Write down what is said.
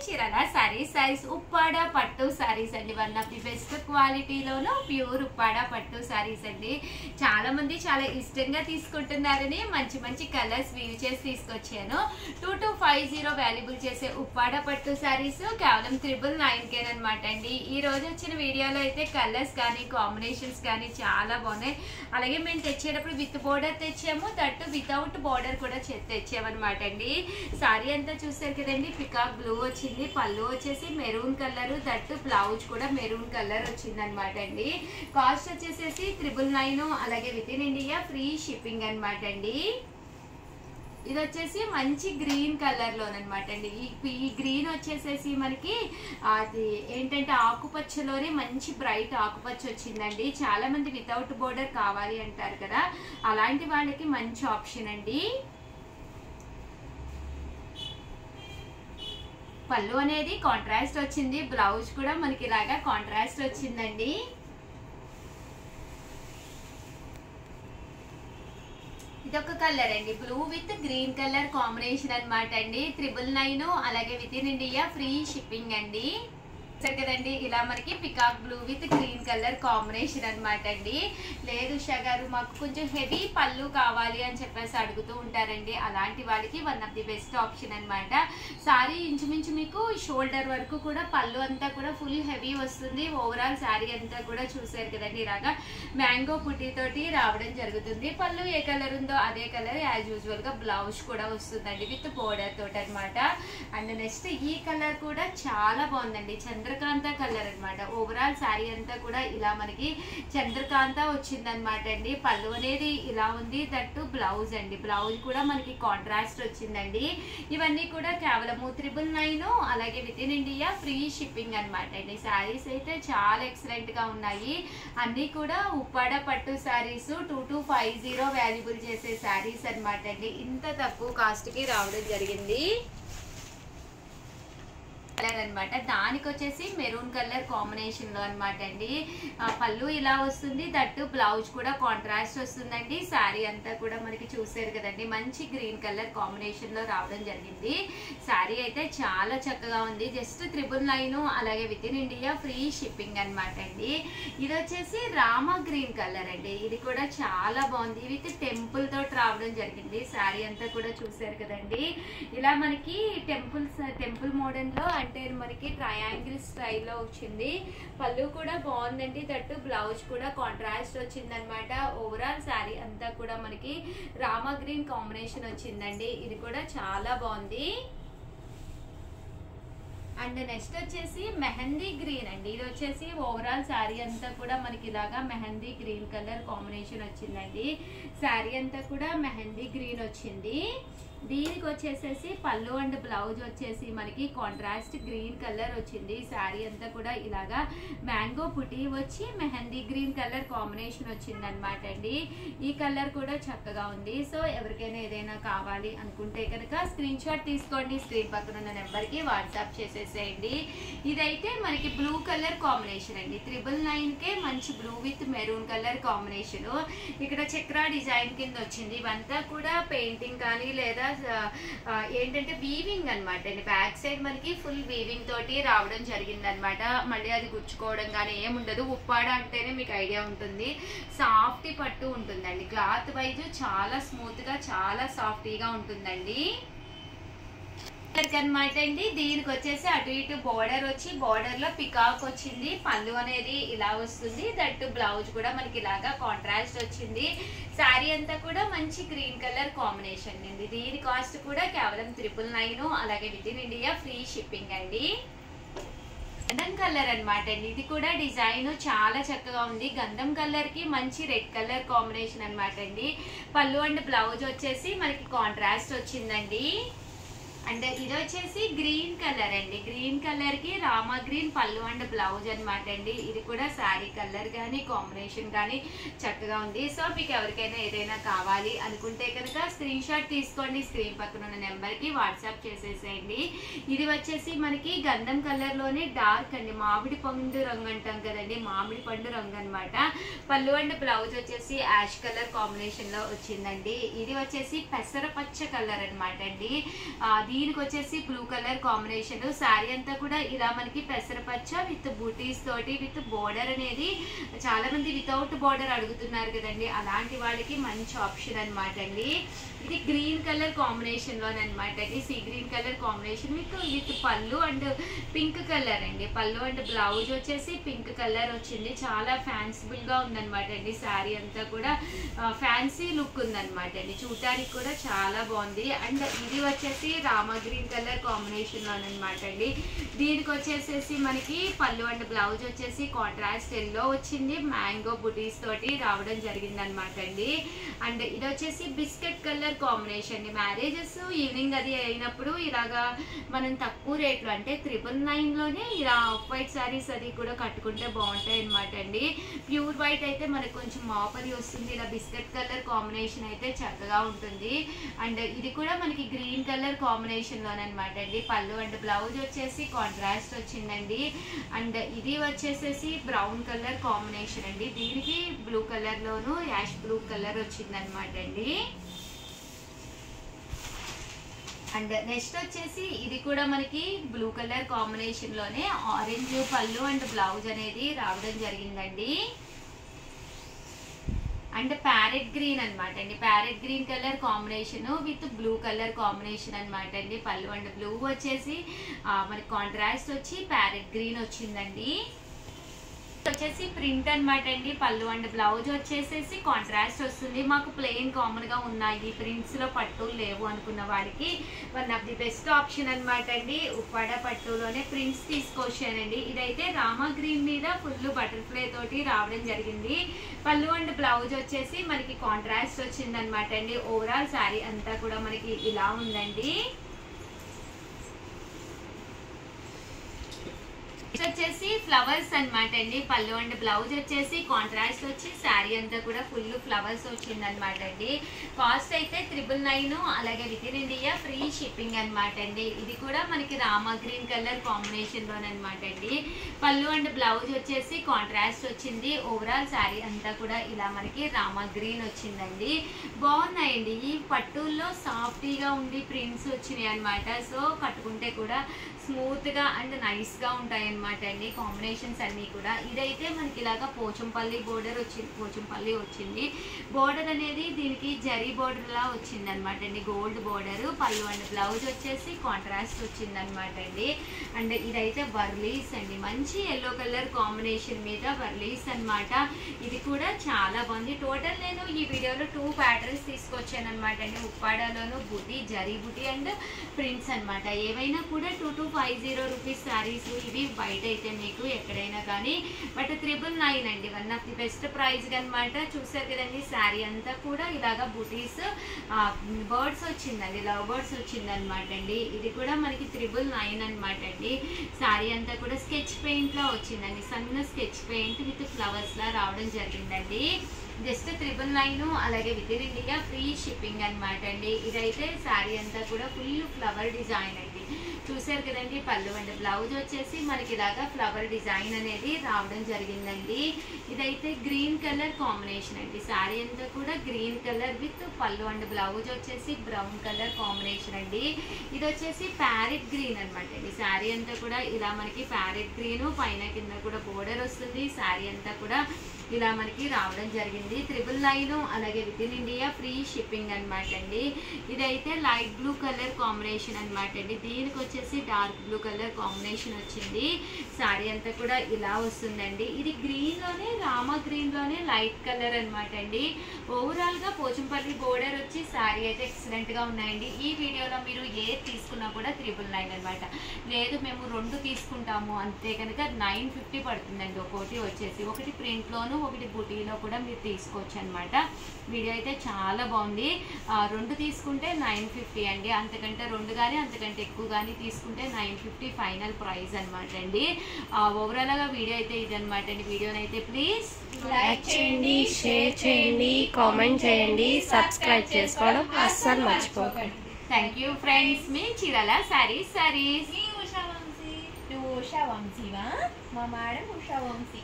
చీరాల సారీస్ ఉప్పాడ పట్టు సారీస్ అండి. One of the best క్వాలిటీలోను ప్యూర్ ఉప్పాడ పట్టు సారీస్ అండి. చాలా మంది చాలా ఇష్టంగా తీసుకుంటున్నారని మంచి మంచి కలర్స్ వీవ్ చేసి తీసుకొచ్చాను. 2250 వాల్యుబుల్ చేసే ఉప్పాడ పట్టు సారీస్ కేవలం 999 అనమాట అండి. ఈ రోజు వచ్చిన వీడియోలో అయితే కలర్స్ కానీ కాంబినేషన్స్ కానీ చాలా బాగున్నాయి. అలాగే మేము తెచ్చేటప్పుడు విత్ బోర్డర్ తెచ్చాము, దట్టు వితౌట్ బోర్డర్ కూడా తెచ్చామన్నమాట అండి. సారీ అంతా చూసారు కదండి, పికాక్ బ్లూ వచ్చింది, పళ్ళు వచ్చేసి మెరూన్ కలర్, దట్టు బ్లౌజ్ కూడా మెరూన్ కలర్ వచ్చింది అనమాట అండి. కాస్ట్ వచ్చేసేసి 999, అలాగే with in India free shipping అనమాట అండి. ఇది వచ్చేసి మంచి గ్రీన్ కలర్ లోనమాట అండి. ఈ గ్రీన్ వచ్చేసేసి మనకి అది ఏంటంటే ఆకుపచ్చలోనే మంచి బ్రైట్ ఆకుపచ్చ వచ్చిందండి. చాలా మంది వితౌట్ బోర్డర్ కావాలి అంటారు కదా, అలాంటి వాళ్ళకి మంచి ఆప్షన్ అండి. పళ్ళు అనేది కాంట్రాస్ట్ వచ్చింది, బ్లౌజ్ కూడా మనకి ఇలాగా కాంట్రాస్ట్ వచ్చిందండి. ఇదొక కలర్ అండి, blue with green colour combination అనమాట అండి. 999, అలాగే with in India free shipping అండి. సరే కదండి, ఇలా మనకి peacock blue with green colour combination అనమాట అండి. లేదు ఉషా గారు మాకు కొంచెం హెవీ పళ్ళు కావాలి అని చెప్పేసి అడుగుతూ ఉంటారండి, అలాంటి వాళ్ళకి one of the best option అనమాట. సారీ ఇంచుమించు మీకు షోల్డర్ వరకు కూడా పళ్ళు అంతా కూడా ఫుల్ హెవీ వస్తుంది. ఓవరాల్ సారీ అంతా కూడా చూసారు కదండి, ఇలాగా మ్యాంగో పుట్టితోటి రావడం జరుగుతుంది. పళ్ళు ఏ కలర్ ఉందో అదే కలర్ యాజ్ యూజువల్ గా బ్లౌజ్ కూడా వస్తుందండి విత్ బోర్డర్ తోటి అనమాట. అండ్ నెక్స్ట్ ఈ కలర్ కూడా చాలా బాగుందండి, చంద్రకాంత కలర్ అనమాట. ఓవరాల్ శారీ అంతా కూడా ఇలా మనకి చంద్రకాంత వచ్చిందనమాట అండి. పళ్ళు అనేది ఇలా ఉంది, దట్టు బ్లౌజ్ అండి, బ్లౌజ్ కూడా మనకి కాంట్రాస్ట్ వచ్చిందండి. ఇవన్నీ కూడా కేవలము 999, అలాగే with in India free shipping అనమాట అండి. శారీస్ అయితే చాలా ఎక్సలెంట్ గా ఉన్నాయి. అన్ని కూడా ఉప్పాడ పట్టు శారీస్ 2250 వాల్యుబుల్ చేసే శారీస్ అనమాట అండి. ఇంత తక్కువ కాస్ట్ కి రావడం జరిగింది కలర్ అనమాట. దానికి వచ్చేసి మెరూన్ కలర్ కాంబినేషన్ లో అనమాట అండి. పళ్ళు ఇలా వస్తుంది, దట్టు బ్లౌజ్ కూడా కాంట్రాస్ట్ వస్తుందండి. శారీ అంతా కూడా మనకి చూసారు కదండి, మంచి గ్రీన్ కలర్ కాంబినేషన్ లో రావడం జరిగింది. శారీ అయితే చాలా చక్కగా ఉంది. జస్ట్ 999, అలాగే with in India free shipping అనమాట అండి. ఇది వచ్చేసి రామా గ్రీన్ కలర్ అండి. ఇది కూడా చాలా బాగుంది, విత్ టెంపుల్ తోటి రావడం జరిగింది. శారీ అంతా కూడా చూసారు కదండి, ఇలా మనకి టెంపుల్ మోడల్ లో అంటే మనకి ట్రయాంగిల్ స్టైల్లో వచ్చింది. పళ్ళు కూడా బాగుందండి, దట్టు బ్లౌజ్ కూడా కాంట్రాస్ట్ వచ్చింది అనమాట. ఓవరాల్ శారీ అంతా కూడా మనకి రామా గ్రీన్ కాంబినేషన్ వచ్చిందండి. ఇది కూడా చాలా బాగుంది. అండ్ నెక్స్ట్ వచ్చేసి మెహందీ గ్రీన్ అండి. ఇది వచ్చేసి ఓవరాల్ శారీ అంతా కూడా మనకి ఇలాగా మెహందీ గ్రీన్ కలర్ కాంబినేషన్ వచ్చిందండి. శారీ అంతా కూడా మెహందీ గ్రీన్ వచ్చింది. దీనికి వచ్చేసేసి పళ్ళు అండ్ బ్లౌజ్ వచ్చేసి మనకి కాంట్రాస్ట్ గ్రీన్ కలర్ వచ్చింది. శారీ అంతా కూడా ఇలాగా మ్యాంగో పుట్టి వచ్చి మెహందీ గ్రీన్ కలర్ కాంబినేషన్ వచ్చింది అనమాట అండి. ఈ కలర్ కూడా చక్కగా ఉంది. సో ఎవరికైనా ఏదైనా కావాలి అనుకుంటే కనుక స్క్రీన్ షాట్ తీసుకోండి, స్క్రీన్ పక్కన ఉన్న నెంబర్కి వాట్సాప్ చేసేసేయండి. ఇదైతే మనకి బ్లూ కలర్ కాంబినేషన్ అండి. 999కే మంచి blue with maroon colour combination. ఇక్కడ చక్రా డిజైన్ కింద వచ్చింది. ఇవంతా కూడా పెయింటింగ్ కానీ లేదా ఏంటంటే వీవింగ్ అనమాట అండి. బ్యాక్ సైడ్ మనకి ఫుల్ వీవింగ్ తోటి రావడం జరిగింది అనమాట. మళ్ళీ అది గుచ్చుకోవడం కానీ ఏముండదు. ఉప్పాడ అంటేనే మీకు ఐడియా ఉంటుంది, సాఫ్ట్ పట్టు ఉంటుందండి. క్లాత్ వైజ్ చాలా స్మూత్ గా చాలా సాఫ్టీగా ఉంటుందండి అనమాట అండి. దీనికి వచ్చేసి అటు ఇటు బోర్డర్ వచ్చి బోర్డర్ లో పికాక్ వచ్చింది. పళ్ళు అనేది ఇలా వస్తుంది, దట్టు బ్లౌజ్ కూడా మనకి ఇలాగా కాంట్రాస్ట్ వచ్చింది. శారీ అంతా కూడా మంచి గ్రీన్ కలర్ కాంబినేషన్ అండి. దీని కాస్ట్ కూడా కేవలం 999, అలాగే with in India free shipping అండి. గంధం కలర్ అనమాట అండి. ఇది కూడా డిజైన్ చాలా చక్కగా ఉంది. గంధం కలర్ కి మంచి రెడ్ కలర్ కాంబినేషన్ అనమాట అండి. పళ్ళు అండ్ బ్లౌజ్ వచ్చేసి మనకి కాంట్రాస్ట్ వచ్చిందండి. అండ్ ఇది వచ్చేసి గ్రీన్ కలర్ అండి. గ్రీన్ కలర్ కి రామా గ్రీన్ పళ్ళు అండ్ బ్లౌజ్ అనమాట అండి. ఇది కూడా శారీ కలర్ కానీ కాంబినేషన్ కానీ చక్కగా ఉంది. సో మీకు ఎవరికైనా ఏదైనా కావాలి అనుకుంటే కనుక స్క్రీన్ షాట్ తీసుకోండి, స్క్రీన్ పక్కన ఉన్న నెంబర్ కి వాట్సాప్ చేసేసేయండి. ఇది వచ్చేసి మనకి గంధం కలర్ లోనే డార్క్ అండి, మామిడి పండు రంగు అంటాం కదండి, మామిడి పండు రంగు అనమాట. పళ్ళు అండ్ బ్లౌజ్ వచ్చేసి యాష్ కలర్ కాంబినేషన్ లో వచ్చిందండి. ఇది వచ్చేసి పెసర పచ్చ కలర్ అనమాట అండి. దీనికి వచ్చేసి బ్లూ కలర్ కాంబినేషన్. శారీ అంతా కూడా ఇలా మనకి పెసరపచ్చ విత్ బూటీస్ తోటి విత్ బోర్డర్ అనేది చాలా మంది వితౌట్ బోర్డర్ అడుగుతున్నారు కదండి, అలాంటి వాళ్ళకి మంచి ఆప్షన్ అనమాట అండి. ఇది గ్రీన్ కలర్ కాంబినేషన్ లోనమాట అండి, sea green colour combination with పళ్ళు అండ్ పింక్ కలర్ అండి. పళ్ళు అండ్ బ్లౌజ్ వచ్చేసి పింక్ కలర్ వచ్చింది. చాలా ఫ్యాన్సిబుల్ గా ఉందన్నమాట అండి. శారీ అంతా కూడా ఫ్యాన్సీ లుక్ ఉందన్నమాట అండి, చూడటానికి కూడా చాలా బాగుంది. అండ్ ఇది వచ్చేసి రామా గ్రీన్ కలర్ కాంబినేషన్ లోనమాట అండి. దీనికి వచ్చేసేసి మనకి పళ్ళు అండ్ బ్లౌజ్ వచ్చేసి కాంట్రాస్ట్ ఎల్లో వచ్చింది, మ్యాంగో బుటీస్ తోటి రావడం జరిగింది అనమాట అండి. అండ్ ఇది వచ్చేసి biscuit colour combination. Marriages evening అది అయినప్పుడు ఇలాగా మనం తక్కువ రేట్లో అంటే 999 లోనే ఇలా ఆఫ్ వైట్ సారీస్ అది కూడా కట్టుకుంటే బాగుంటాయి అనమాట అండి. ప్యూర్ వైట్ అయితే మనకు కొంచెం మాపది వస్తుంది, ఇలా బిస్కెట్ కలర్ కాంబినేషన్ అయితే చక్కగా ఉంటుంది. అండ్ ఇది కూడా మనకి గ్రీన్ కలర్ కాంబినేషన్ లోనమాట అండి. పళ్ళు అండ్ బ్లౌజ్ వచ్చేసి కాంట్రాస్ట్ వచ్చిందండి. అండ్ ఇది వచ్చేసేసి బ్రౌన్ కలర్ కాంబినేషన్ అండి, దీనికి బ్లూ కలర్ లోను యాష్ బ్లూ కలర్ వచ్చిందనమాట అండి. అండ్ నెక్స్ట్ వచ్చేసి ఇది కూడా మనకి బ్లూ కలర్ కాంబినేషన్ లోనే ఆరెంజ్ పళ్ళు అండ్ బ్లౌజ్ అనేది రావడం జరిగిందండి. అండ్ ప్యారెట్ గ్రీన్ అనమాట అండి, parrot green colour combination with blue colour combination అనమాట అండి. పళ్ళు అండ్ బ్లూ వచ్చేసి మనకి కాంట్రాస్ట్ వచ్చి ప్యారెట్ గ్రీన్ వచ్చిందండి. వచ్చేసి ప్రింట్ అనమాట అండి. పళ్ళు అండ్ బ్లౌజ్ వచ్చేసేసి కాంట్రాస్ట్ వస్తుంది. మాకు ప్లెయిన్ కామన్ గా ఉన్నాయి, ప్రింట్స్ లో పట్టులు లేవు అనుకున్న వాడికి one of the best option అనమాట అండి. ఉప్పాడ పట్టులోనే ప్రింట్స్ తీసుకొచ్చానండి. ఇదైతే రామా గ్రీన్ మీద ఫుల్ బటర్ఫ్లై తోటి రావడం జరిగింది. పళ్ళు అండ్ బ్లౌజ్ వచ్చేసి మనకి కాంట్రాస్ట్ వచ్చింది అనమాట అండి. ఓవరాల్ శారీ అంతా కూడా మనకి ఇలా ఉందండి. వచ్చేసి ఫ్లవర్స్ అనమాట అండి. పళ్ళు అండ్ బ్లౌజ్ వచ్చేసి కాంట్రాస్ట్ వచ్చి శారీ అంతా కూడా ఫుల్ ఫ్లవర్స్ వచ్చింది అనమాట అండి. కాస్ట్ అయితే 999, అలాగే with in India free shipping అనమాట అండి. ఇది కూడా మనకి రామా గ్రీన్ కలర్ కాంబినేషన్ లోనమాట అండి. పళ్ళు అండ్ బ్లౌజ్ వచ్చేసి కాంట్రాస్ట్ వచ్చింది. ఓవరాల్ శారీ అంతా కూడా ఇలా మనకి రామా గ్రీన్ వచ్చిందండి. బాగున్నాయండి, ఈ పట్టుల్లో సాఫ్టీగా ఉండి ప్రింట్స్ వచ్చినాయి అనమాట. సో కట్టుకుంటే కూడా స్మూత్ గా అండ్ నైస్ గా ఉంటాయి అనమాట అండి కాంబినేషన్స్ అన్ని కూడా. ఇదైతే మనకి ఇలాగా పోచంపల్లి బోర్డర్ వచ్చింది, పోచంపల్లి వచ్చింది. బోర్డర్ అనేది దీనికి జరీ బోర్డర్ లా వచ్చింది అనమాట అండి, గోల్డ్ బోర్డర్. పళ్ళు అండ్ బ్లౌజ్ వచ్చేసి కాంట్రాస్ట్ వచ్చింది అనమాట అండి. అండ్ ఇదైతే వర్లీస్ అండి, మంచి ఎల్లో కలర్ కాంబినేషన్ మీద వర్లీస్ అనమాట. ఇది కూడా చాలా బాగుంది. టోటల్ నేను ఈ వీడియోలో 2 ప్యాటర్న్స్ తీసుకొచ్చాను అనమాట అండి. ఉప్పాడలోను బుటీ, జరీ బుటీ అండ్ ప్రింట్స్ అనమాట. ఏవైనా కూడా 2250 రూపీస్ శారీస్ ఇవి. బయట అయితే మీకు ఎక్కడైనా కానీ బట్ 999 అండి, one of the best price అనమాట. చూసారు కదండి, శారీ అంతా కూడా ఇలాగా బుటీస్ బర్డ్స్ వచ్చిందండి, లవ్ బర్డ్స్ వచ్చింది అనమాట అండి. ఇది కూడా మనకి 999 అనమాట అండి. శారీ అంతా కూడా స్కెచ్ పెయింట్ లా వచ్చిందండి, సన్న స్కెచ్ పెయింట్ విత్ ఫ్లవర్స్ లా రావడం జరిగిందండి. జస్ట్ 999, అలాగే with in India free shipping అనమాట అండి. ఇదైతే శారీ అంతా కూడా ఫుల్ ఫ్లవర్ డిజైన్ అండి. చూసారు కదండి, పళ్ళు అండ్ బ్లౌజ్ వచ్చేసి మనకి ఇలాగా ఫ్లవర్ డిజైన్ అనేది రావడం జరిగిందండి. ఇదైతే గ్రీన్ కలర్ కాంబినేషన్ అండి. శారీ అంతా కూడా గ్రీన్ కలర్ విత్ పళ్ళు అండ్ బ్లౌజ్ వచ్చేసి బ్రౌన్ కలర్ కాంబినేషన్ అండి. ఇది వచ్చేసి ప్యారెట్ గ్రీన్ అనమాట అండి. శారీ అంతా కూడా ఇలా మనకి ప్యారెట్ గ్రీన్, పైన కింద కూడా బోర్డర్ వస్తుంది. శారీ అంతా కూడా ఇలా మనకి రావడం జరిగింది. 999, అలాగే with in India free shipping అనమాట అండి. ఇదైతే లైట్ బ్లూ కలర్ కాంబినేషన్ అనమాట అండి. దీనికి వచ్చేసి డార్క్ బ్లూ కలర్ కాంబినేషన్ వచ్చింది. శారీ అంతా కూడా ఇలా వస్తుందండి. ఇది గ్రీన్ లోనే, రామా గ్రీన్ లోనే లైట్ కలర్ అనమాట అండి. ఓవరాల్ గా పోచంపల్లి బోర్డర్ వచ్చి శారీ అయితే ఎక్సలెంట్ గా ఉన్నాయండి. ఈ వీడియోలో మీరు ఏది తీసుకున్నా కూడా 999 అనమాట. లేదు మేము 2 తీసుకుంటాము అంతే కనుక 950 పడుతుందండి. ఒకటి వచ్చేసి ఒకటి ప్రింట్ లోను, ఒకటి బుటీలో కూడా మీరు తీసుకోవచ్చు అనమాట. వీడియో అయితే చాలా బాగుంది. 2 తీసుకుంటే 950 అండి. అంతకంటే 2 కానీ అంతకంటే ఎక్కువ కానీ తీసుకుంటే 950 ఫైనల్ ప్రైస్ అనమాట అండి. ఓవరాల్ గా వీడియో అయితే ఇది అనమాట అండి. వీడియోనైతే ప్లీజ్ లైక్ చేయండి, షేర్ చేయండి, కామెంట్ చేయండి, సబ్స్క్రైబ్ చేసుకోవడం అస్సలు మర్చిపోకండి. Thank you friends. మీ చీరాల సారీస్ ఉషా వంశీ మా మేడం ఉషా వంశీ.